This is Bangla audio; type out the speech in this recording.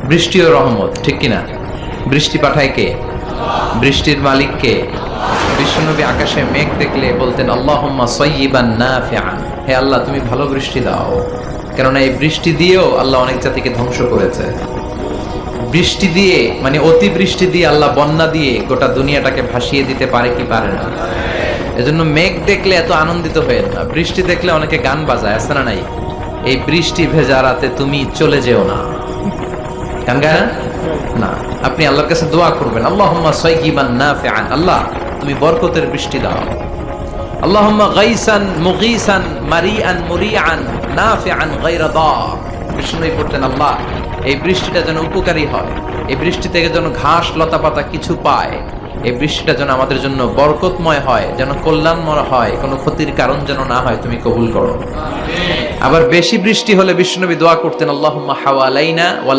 বৃষ্টিও রহমত, ঠিক কিনা? বৃষ্টি পাঠায় কে? বৃষ্টির মালিক কে? বিশ্বনবী আকাশে মেঘ দেখলে বলতেন আল্লাহুম্মা সাইয়্যিবান নাফিআন, হে আল্লাহ তুমি ভালো বৃষ্টি দাও। কেননা এই বৃষ্টি দিয়েও আল্লাহ অনেক জাতিকে ধ্বংস করেছে। বৃষ্টি দিয়ে মানে অতি বৃষ্টি দিয়ে আল্লাহ বন্যা দিয়ে গোটা দুনিয়াটাকে ভাসিয়ে দিতে পারে কি পারে না? এজন্য মেঘ দেখলে এত আনন্দিত হয়েন না, বৃষ্টি দেখলে অনেকে গান বাজায়, আছে না নাই? এই বৃষ্টি ভেজা রাতে তুমি চলে যেও না, গান গায় না? না, আপনি আল্লাহর কাছে দোয়া করবেন আল্লাহুম্মা সাইয়্যিবান নাফিআন, আল্লাহ তুমি বরকতের বৃষ্টি দাও। আল্লাহুম্মা গাইসান মুগীসান মারিআন মুরিআন নাফিআন গায়রা দার। বিষ্ণুই পড়তেন আল্লাহ এই বৃষ্টিটা যেন উপকারী হয়, এই বৃষ্টি থেকে যেন ঘাস লতা পাতা কিছু পায়, এই বৃষ্টিটা যেন আমাদের জন্য বরকতময় হয়, যেন কল্যাণময় হয়, কোনো ক্ষতির কারণ যেন না হয়, তুমি কবুল করো। আবার বেশি বৃষ্টি হলে বিষ্ণুনবী দোয়া করতেন আল্লাহুম্মা হাওয়ালাইনা ওয়ালা